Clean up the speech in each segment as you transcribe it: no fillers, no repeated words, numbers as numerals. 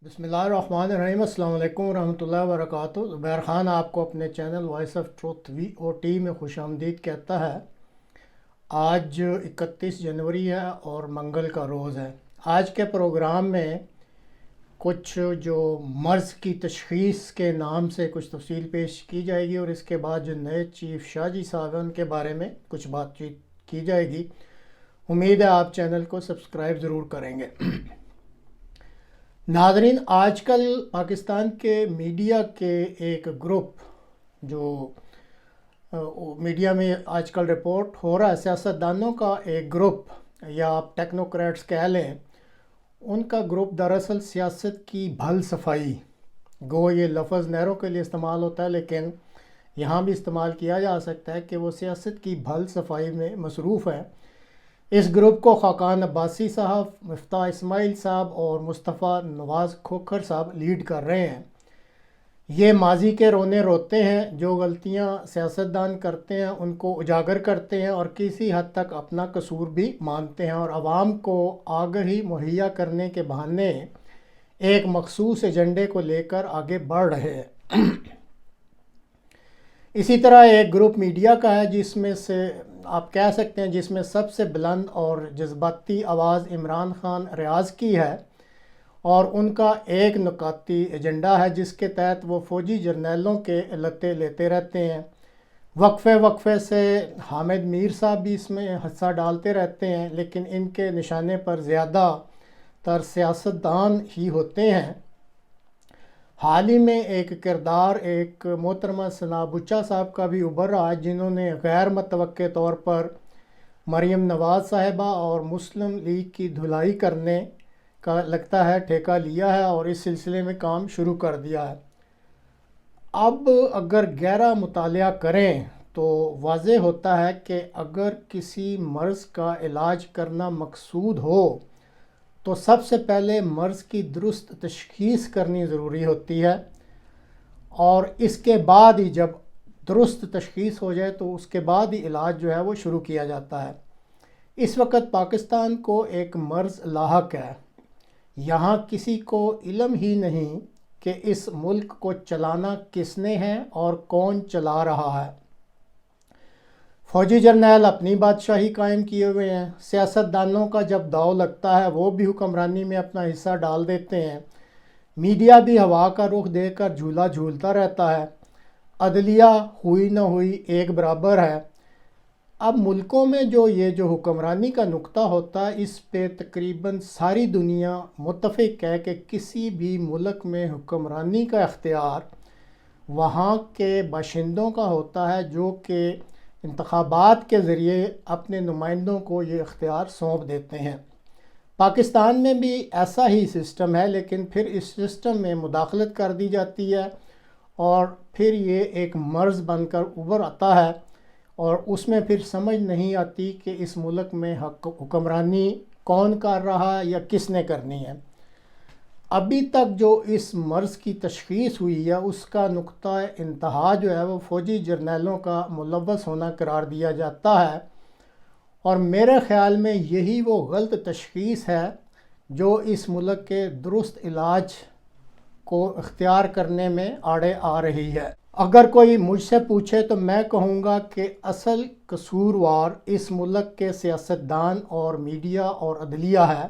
बिस्मिल्लाहिर्रहमानिर्रहीम। अस्सलाम वालेकुम रहमतुल्लाहि व बरकातुहू। ज़ुबैर ख़ान आपको अपने channel voice of truth VOT में खुशामदीद कहता है। आज 31 जनवरी है और मंगल का रोज़ है। आज के प्रोग्राम में कुछ जो मर्ज़ की तशख़ीस के नाम से कुछ तफसील पेश की जाएगी और इसके बाद जो नए चीफ शाहजी साहब हैं उनके बारे में कुछ बातचीत की जाएगी। उम्मीद है आप चैनल को सब्सक्राइब ज़रूर करेंगे। नाज़रीन, आजकल पाकिस्तान के मीडिया के एक ग्रुप जो मीडिया में आजकल रिपोर्ट हो रहा है, सियासतदानों का एक ग्रुप या आप टेक्नोक्रेट्स कह लें, उनका ग्रुप दरअसल सियासत की भल सफाई, गो ये लफ्ज़ नहरों के लिए इस्तेमाल होता है लेकिन यहाँ भी इस्तेमाल किया जा सकता है कि वो सियासत की भल सफाई में मसरूफ़ है। इस ग्रुप को खाकान अब्बासी साहब, मिफ्ताह इस्माइल साहब और मुस्तफ़ा नवाज़ खोखर साहब लीड कर रहे हैं। ये माजी के रोने रोते हैं, जो गलतियां सियासतदान करते हैं उनको उजागर करते हैं और किसी हद तक अपना कसूर भी मानते हैं और आवाम को आगाही मुहैया करने के बहाने एक मखसूस एजेंडे को लेकर आगे बढ़ रहे हैं। इसी तरह एक ग्रुप मीडिया का है जिसमें से आप कह सकते हैं जिसमें सबसे बुलंद और जज्बाती आवाज़ इमरान खान रियाज़ की है और उनका एक नुकाती एजेंडा है जिसके तहत वो फ़ौजी जर्नैलों के लत्ते लेते रहते हैं। वक्फे से हामिद मीर साहब भी इसमें हिस्सा डालते रहते हैं, लेकिन इनके निशाने पर ज़्यादातर सियासतदान ही होते हैं। हाल ही में एक किरदार एक मोहतरमा सना बुच्चा साहब का भी उभर रहा है, जिन्होंने गैर मुतवक्के तौर पर मरीम नवाज़ साहिबा और मुस्लिम लीग की धुलाई करने का लगता है ठेका लिया है और इस सिलसिले में काम शुरू कर दिया है। अब अगर गहरा मुतालिया करें तो वाज़ेह होता है कि अगर किसी मर्ज़ का इलाज करना मकसूद हो तो सबसे पहले मर्ज़ की दुरुस्त तशख़ीस करनी ज़रूरी होती है और इसके बाद ही जब दुरुस्त तशख़ीस हो जाए तो उसके बाद ही इलाज जो है वो शुरू किया जाता है। इस वक्त पाकिस्तान को एक मर्ज़ लाहक है। यहाँ किसी को इल्म ही नहीं कि इस मुल्क को चलाना किसने है और कौन चला रहा है। फ़ौजी जर्नैल अपनी बादशाही कायम किए हुए हैं। सियासतदानों का जब दाव लगता है वो भी हुक्मरानी में अपना हिस्सा डाल देते हैं। मीडिया भी हवा का रुख देकर झूला झूलता रहता है। अदलिया हुई न हुई एक बराबर है। अब मुल्कों में जो हुक्मरानी का नुक्ता होता है, इस पे तकरीबन सारी दुनिया मुत्तफ़िक है कि किसी भी मुल्क में हुक्मरानी का इख्तियार वहाँ के बाशिंदों का होता है, जो कि इंतखाबात के ज़रिए अपने नुमाइंदों को ये इख्तियार सौंप देते हैं। पाकिस्तान में भी ऐसा ही सिस्टम है, लेकिन फिर इस सिस्टम में मुदाखलत कर दी जाती है और फिर ये एक मर्ज़ बनकर उभर आता है और उसमें फिर समझ नहीं आती कि इस मुल्क में हुक्मरानी कौन कर रहा है या किसने करनी है। अभी तक जो इस मर्ज़ की तशख़ीस हुई है उसका नुक्ता इंतहा जो है वो फ़ौजी जर्नैलों का मुलव्वस होना करार दिया जाता है और मेरे ख़्याल में यही वो गलत तशख़ीस है जो इस मुल्क के दुरुस्त इलाज को इख्तियार करने में आड़े आ रही है। अगर कोई मुझसे पूछे तो मैं कहूँगा कि असल कसूरवार इस मुल्क के सियासतदान और मीडिया और अदलिया है,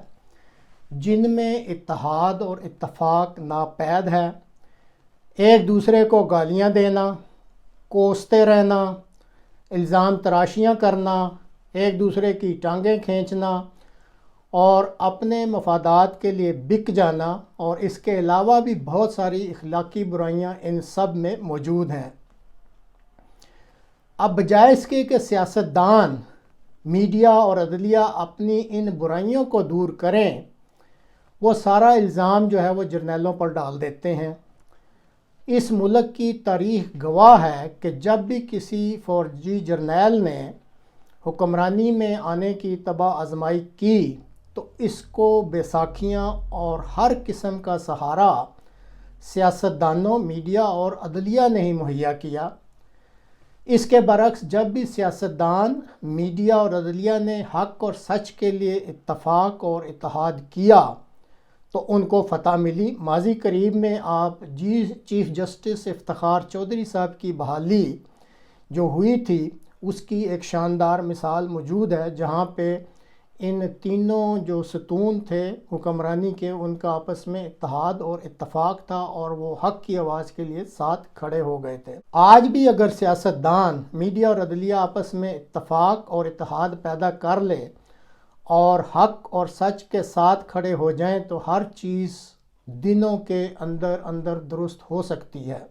जिनमें इत्तेहाद और इत्तफाक नापैद है। एक दूसरे को गालियां देना, कोसते रहना, इल्ज़ाम तराशियां करना, एक दूसरे की टांगें खींचना और अपने मफादात के लिए बिक जाना और इसके अलावा भी बहुत सारी इखलाकी बुराइयां इन सब में मौजूद हैं। अब बजाय इसके कि सियासतदान, मीडिया और अदलिया अपनी इन बुराइयों को दूर करें, वो सारा इल्ज़ाम जो है वो जर्नैलों पर डाल देते हैं। इस मुल्क की तारीख़ गवाह है कि जब भी किसी फ़ौजी जर्नैल ने हुक्मरानी में आने की तबाह आजमाई की तो इसको बैसाखियाँ और हर किस्म का सहारा सियासतदानों, मीडिया और अदलिया ने ही मुहैया किया। इसके बरक्स जब भी सियासतदान, मीडिया और अदलिया ने हक़ और सच के लिए इत्तफ़ाक़ और इत्तेहाद किया تو ان کو فتح ملی۔ ماضی قریب میں آپ چیف جسٹس افتخار چودھری صاحب کی بحالی جو ہوئی تھی اس کی ایک شاندار مثال موجود ہے، جہاں پہ ان تینوں جو ستون تھے حکمرانی کے، ان کا آپس میں اتحاد اور اتفاق تھا اور وہ حق کی آواز کے لیے ساتھ کھڑے ہو گئے تھے۔ آج بھی اگر سیاستدان، میڈیا اور عدلیہ آپس میں اتفاق اور اتحاد پیدا کر لے اور حق اور سچ کے ساتھ کھڑے ہو جائیں تو ہر چیز دنوں کے اندر اندر درست ہو سکتی ہے،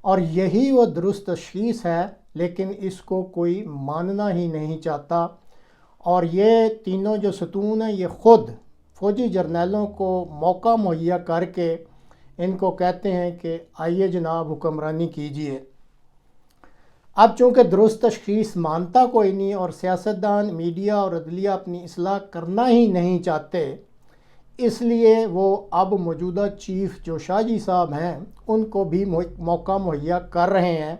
اور یہی وہ درست تشخیص ہے، لیکن اس کو کوئی ماننا ہی نہیں چاہتا۔ اور یہ تینوں جو ستون ہیں یہ خود فوجی جرنیلوں کو موقع مہیا کر کے ان کو کہتے ہیں کہ آئیے جناب حکمرانی کیجئے۔ اب چونکہ درست تشخیص مانتا کوئی نہیں اور سیاستدان، میڈیا اور عدلیہ اپنی اصلاح کرنا ہی نہیں چاہتے، اس لیے وہ اب موجودہ چیف جو شاہ جی صاحب ہیں ان کو بھی موقع مہیا کر رہے ہیں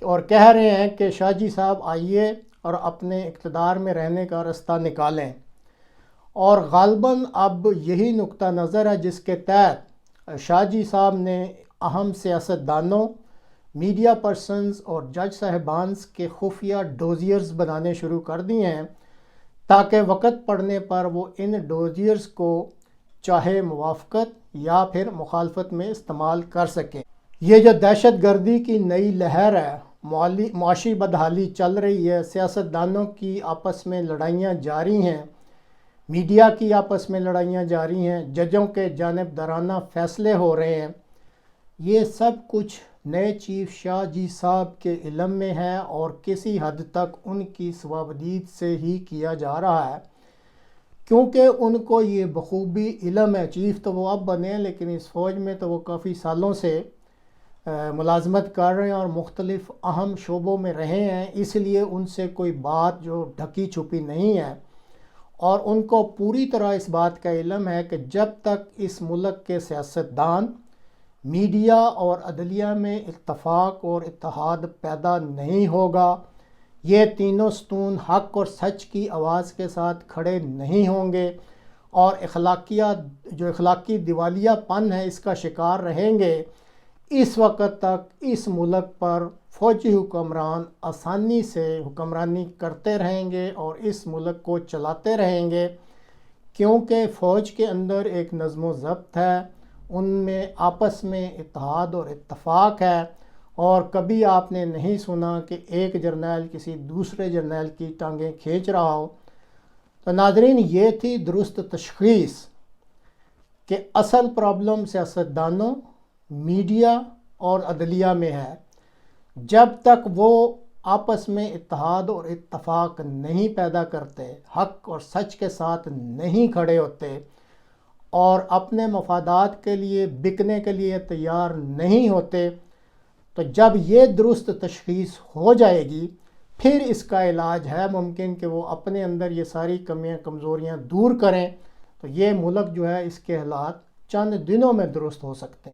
اور کہہ رہے ہیں کہ شاہ جی صاحب آئیے اور اپنے اقتدار میں رہنے کا راستہ نکالیں۔ اور غالباً اب یہی نقطہ نظر ہے جس کے تحت شاہ جی صاحب نے اہم سیاستدانوں، میڈیا پرسنز اور جج صاحبانز کے خفیہ ڈوزیئرز بنانے شروع کر دیے ہیں، تاکہ وقت پڑنے پر وہ ان ڈوزیئرز کو چاہے موافقت یا پھر مخالفت میں استعمال کر سکیں۔ یہ جو دہشت گردی کی نئی لہر ہے، معاشی بدحالی چل رہی ہے، سیاستدانوں کی آپس میں لڑائیاں جاری ہیں، میڈیا کی آپس میں لڑائیاں جاری ہیں، ججوں کے جانبدارانہ فیصلے ہو رہے ہیں، یہ سب کچھ نئے چیف شاہ جی صاحب کے علم میں ہے اور کسی حد تک ان کی صوابدید سے ہی کیا جا رہا ہے، کیونکہ ان کو یہ بخوبی علم ہے۔ چیف تو وہ اب بنے ہیں، لیکن اس فوج میں تو وہ کافی سالوں سے ملازمت کر رہے ہیں اور مختلف اہم شعبوں میں رہے ہیں، اس لیے ان سے کوئی بات جو ڈھکی چھپی نہیں ہے، اور ان کو پوری طرح اس بات کا علم ہے کہ جب تک اس ملک کے سیاستدان، میڈیا اور عدلیہ میں اتفاق اور اتحاد پیدا نہیں ہوگا، یہ تینوں ستون حق اور سچ کی آواز کے ساتھ کھڑے نہیں ہوں گے اور اخلاقی دیوالیہ پن ہے اس کا شکار رہیں گے، اس وقت تک اس ملک پر فوجی حکمران آسانی سے حکمرانی کرتے رہیں گے اور اس ملک کو چلاتے رہیں گے، کیونکہ فوج کے اندر ایک نظم و ضبط ہے، ان میں آپس میں اتحاد اور اتفاق ہے، اور کبھی آپ نے نہیں سنا کہ ایک جرنیل کسی دوسرے جرنیل کی ٹانگیں کھینچ رہا ہو۔ تو ناظرین، یہ تھی درست تشخیص کہ اصل پرابلم سیاستدانوں، میڈیا اور عدلیہ میں ہے۔ جب تک وہ آپس میں اتحاد اور اتفاق نہیں پیدا کرتے، حق اور سچ کے ساتھ نہیں کھڑے ہوتے اور اپنے مفادات کے لیے بکنے کے لیے تیار نہیں ہوتے، تو جب یہ درست تشخیص ہو جائے گی پھر اس کا علاج ہے ممکن کہ وہ اپنے اندر یہ ساری کمیاں کمزوریاں دور کریں، تو یہ ملک جو ہے اس کے حالات چند دنوں میں درست ہو سکتے ہیں۔